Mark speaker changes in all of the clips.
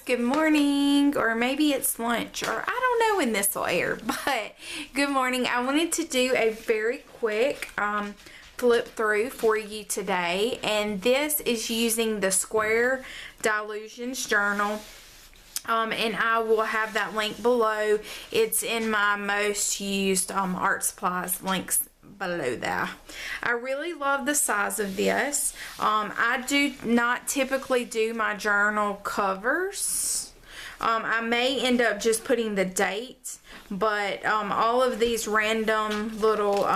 Speaker 1: Good morning, or maybe it's lunch, or I don't know when this will air, but good morning. I wanted to do a very quick flip through for you today, and this is using the Square Delusions journal. And I will have that link below. It's in my most used art supplies links below there. I really love the size of this. I do not typically do my journal covers. I may end up just putting the date, but all of these random little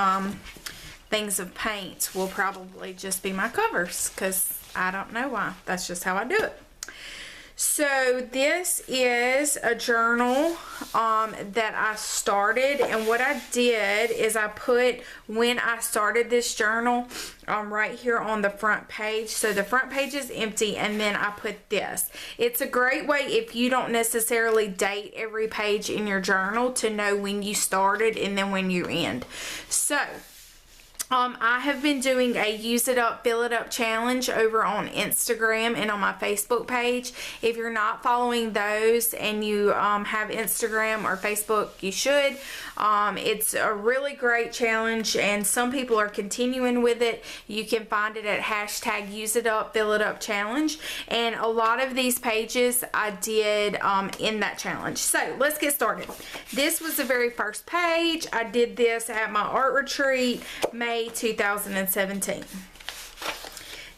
Speaker 1: things of paint will probably just be my covers, because I don't know why. That's just how I do it. So this is a journal that I started, and what I did is I put when I started this journal right here on the front page. So the front page is empty, and then I put this. It's a great way if you don't necessarily date every page in your journal to know when you started and then when you end. So I have been doing a use it up, fill it up challenge over on Instagram and on my Facebook page. If you're not following those and you have Instagram or Facebook, you should. It's a really great challenge, and some people are continuing with it. You can find it at hashtag use it up, fill it up challenge. And a lot of these pages I did in that challenge. So let's get started. This was the very first page. I did this at my art retreat, May 2017.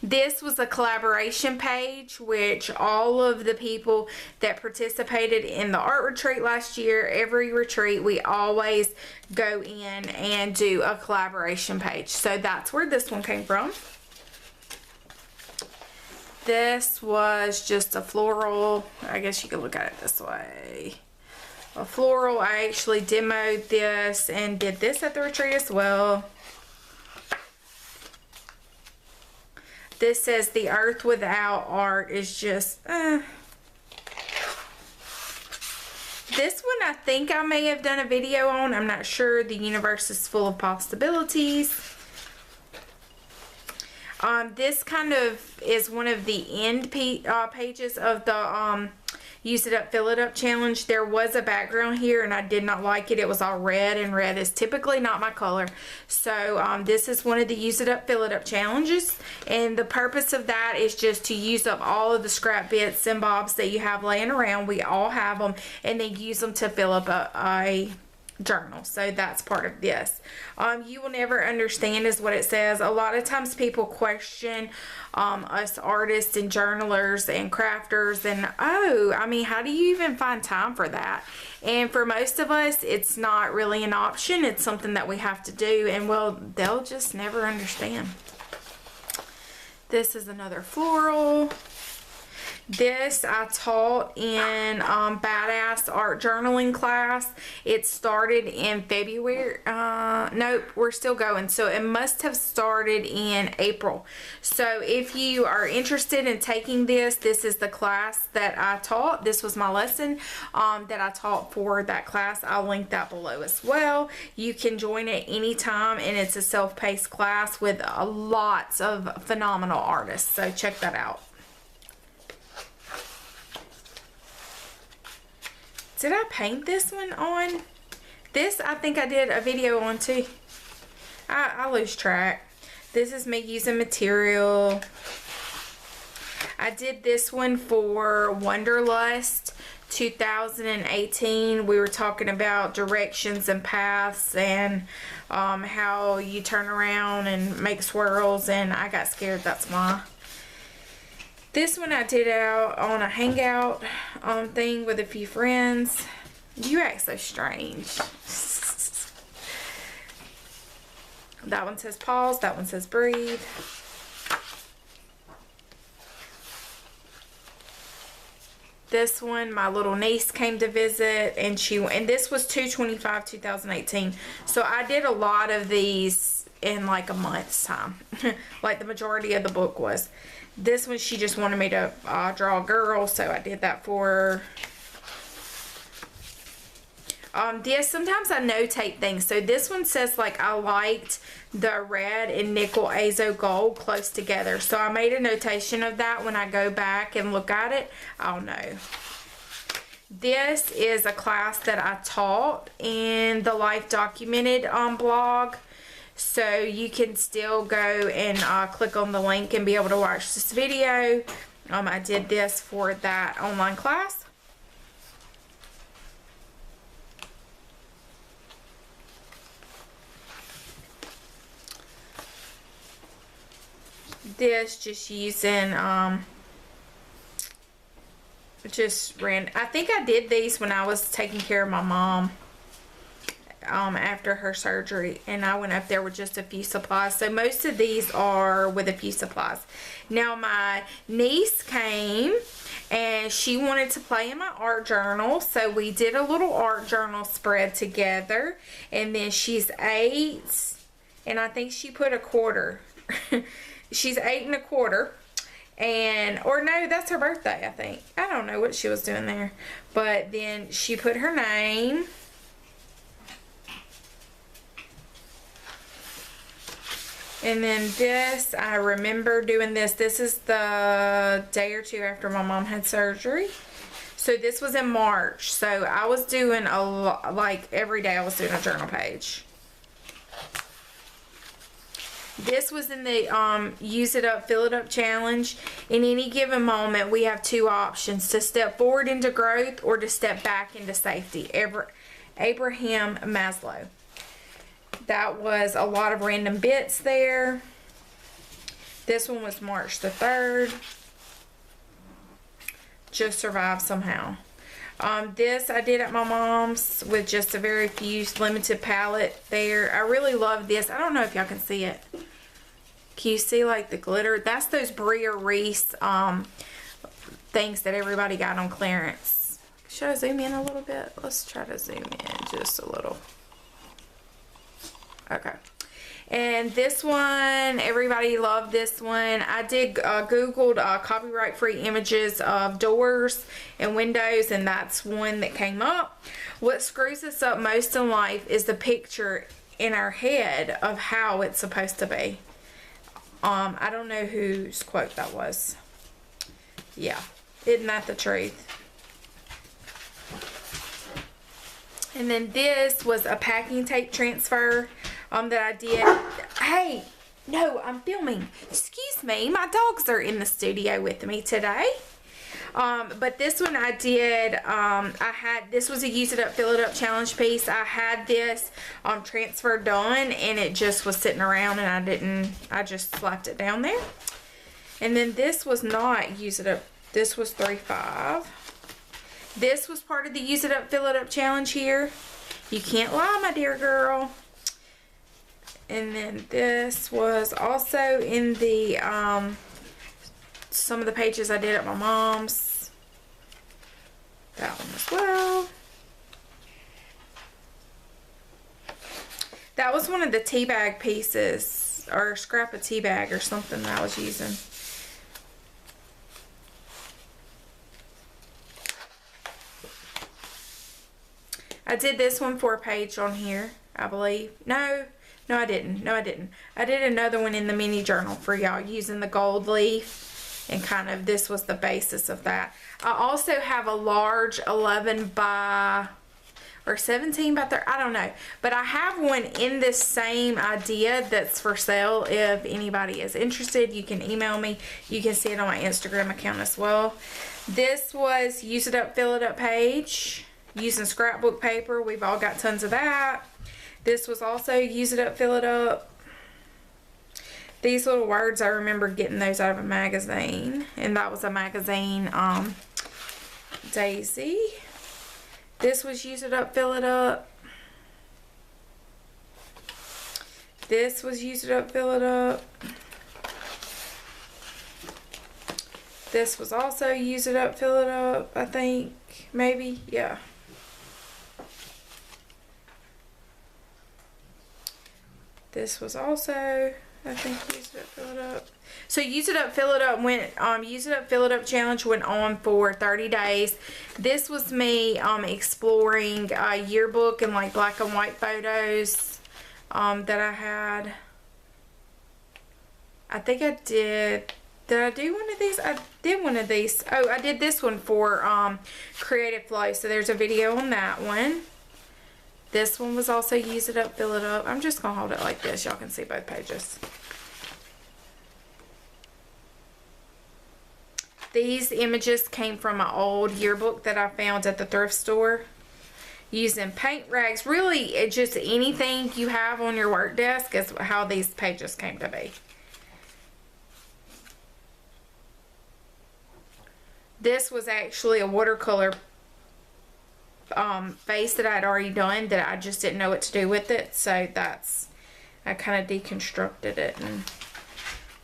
Speaker 1: This was a collaboration page, which all of the people that participated in the art retreat last year, every retreat, we always go in and do a collaboration page. So that's where this one came from. This was just a floral, I guess you could look at it this way. A floral. I actually demoed this and did this at the retreat as well. This says the earth without art is just, This one I think I may have done a video on. I'm not sure. The universe is full of possibilities. This kind of is one of the end pages of the use it up, fill it up challenge. There was a background here and I did not like it. It was all red, and red is typically not my color. So this is one of the use it up, fill it up challenges, and the purpose of that is just to use up all of the scrap bits and bobs that you have laying around. We all have them, and then use them to fill up a journal. So that's part of this. You will never understand is what it says. A lot of times people question us artists and journalers and crafters, and I mean, how do you even find time for that? And for most of us, it's not really an option. It's something that we have to do, and well, they'll just never understand. This is another floral. This I taught in Badass Art Journaling class. It started in February. Nope, we're still going. So it must have started in April. So if you are interested in taking this, this is the class that I taught. This was my lesson that I taught for that class. I'll link that below as well. You can join it anytime, and it's a self-paced class with lots of phenomenal artists. So check that out. Did I paint this one on? This I think I did a video on too. I lose track. This is me using material. I did this one for Wanderlust 2018. We were talking about directions and paths, and how you turn around and make swirls, and I got scared, that's why. This one I did out on a hangout thing with a few friends. You act so strange. That one says pause. That one says breathe. This one, my little niece came to visit, and this was 2/25/2018. So I did a lot of these in like a month's time. Like the majority of the book was. This one, she just wanted me to draw a girl, so I did that for her. Sometimes I notate things. So this one says, like, I liked the red and nickel azo gold close together. So I made a notation of that. When I go back and look at it, I'll know. This is a class that I taught in the Life Documented blog. So you can still go and click on the link and be able to watch this video. I did this for that online class. This just using I think I did these when I was taking care of my mom after her surgery, and I went up there with just a few supplies. So most of these are with a few supplies. Now my niece came and she wanted to play in my art journal, so we did a little art journal spread together. And then she's 8, and I think she put a quarter. She's 8 1/4. Or no, that's her birthday, I think. I don't know what she was doing there. But then she put her name. And then this, I remember doing this. This is the day or two after my mom had surgery. So this was in March. So I was doing a lot, like every day I was doing a journal page. This was in the Use It Up, Fill It Up challenge. In any given moment, we have 2 options: to step forward into growth or to step back into safety. Abraham Maslow. That was a lot of random bits there. This one was March the 3rd. Just survive somehow. This I did at my mom's with just a very few limited palette there. I really love this. I don't know if y'all can see it. Can you see like the glitter? That's those Bria Reese things that everybody got on clearance. Should I zoom in a little bit? Let's try to zoom in just a little. Okay. And this one, everybody loved this one. I did Googled copyright free images of doors and windows, and that's one that came up. What screws us up most in life is the picture in our head of how it's supposed to be. I don't know whose quote that was. Yeah, isn't that the truth? And then this was a packing tape transfer that I did. Hey, no, I'm filming. Excuse me, my dogs are in the studio with me today. But this one I did, this was a Use It Up, Fill It Up challenge piece. I had this transfer done, and it just was sitting around, and I just slapped it down there. And then this was not Use It Up. This was 3-5. This was part of the Use It Up, Fill It Up challenge here. You can't lie, my dear girl. And then this was also in the some of the pages I did at my mom's. That one as well. That was one of the tea bag pieces, or scrap of tea bag or something that I was using. I did this one for a page on here, I believe. No, I didn't. I did another one in the mini journal for y'all using the gold leaf, and kind of this was the basis of that. I also have a large 11 by or 17 by 30, I don't know, but I have one in this same idea that's for sale. If anybody is interested, you can email me. You can see it on my Instagram account as well. This was Use It Up, Fill It Up page using scrapbook paper. We've all got tons of that. This was also Use It Up, Fill It Up. These little words, I remember getting those out of a magazine, and that was a magazine, Daisy. This was Use It Up, Fill It Up. This was Use It Up, Fill It Up. This was also Use It Up, Fill It Up, I think. Maybe, yeah. This was also, I think, Use It Up, Fill It Up. So Use It Up, Fill It Up went, Use It Up, Fill It Up challenge went on for 30 days. This was me exploring a yearbook and like black and white photos that I had. I think I did Did I do one of these? I did one of these. Oh, I did this one for Creative Flow. So there's a video on that one. This one was also use it up, fill it up. I'm just going to hold it like this. Y'all can see both pages. These images came from an old yearbook that I found at the thrift store. Using paint rags. Really, just anything you have on your work desk is how these pages came to be. This was actually a watercolor face that I had already done that I just didn't know what to do with it. So that's, I kind of deconstructed it and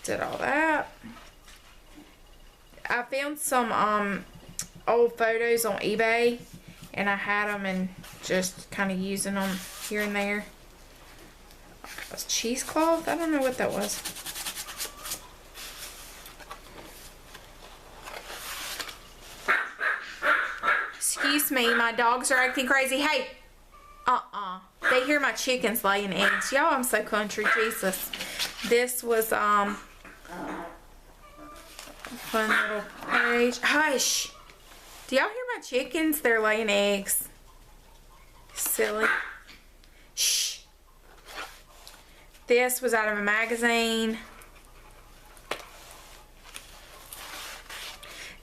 Speaker 1: did all that. I found some old photos on eBay and I had them and just kind of using them here and there. That was cheesecloth? I don't know what that was. Excuse me, my dogs are acting crazy. Hey! They hear my chickens laying eggs. Y'all, I'm so country, Jesus. This was, fun little page. Hush! Do y'all hear my chickens? They're laying eggs. Silly. Shh. This was out of a magazine.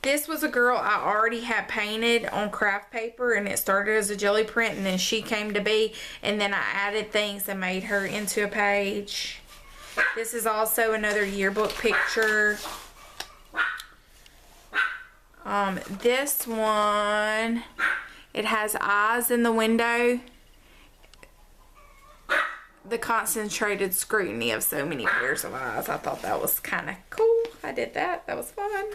Speaker 1: This was a girl I already had painted on craft paper, and it started as a jelly print, and then she came to be, and then I added things and made her into a page. This is also another yearbook picture. This one, it has eyes in the window. The concentrated scrutiny of so many pairs of eyes. I thought that was kind of cool. I did that. That was fun.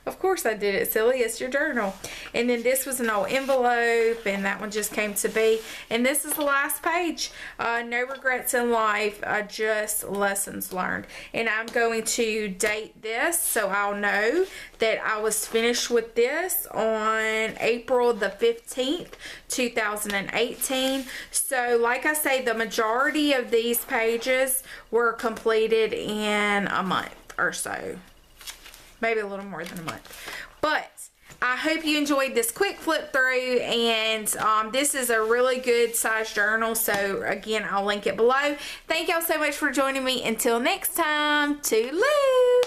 Speaker 1: Of course I did it, silly. It's your journal. And then this was an old envelope, and that one just came to be. And this is the last page. No regrets in life, just lessons learned. And I'm going to date this so I'll know that I was finished with this on April the 15th, 2018. So like I say, the majority of these pages were completed in a month or so. Maybe a little more than a month. But I hope you enjoyed this quick flip through, and this is a really good size journal. So again, I'll link it below. Thank y'all so much for joining me. Until next time, toodaloo.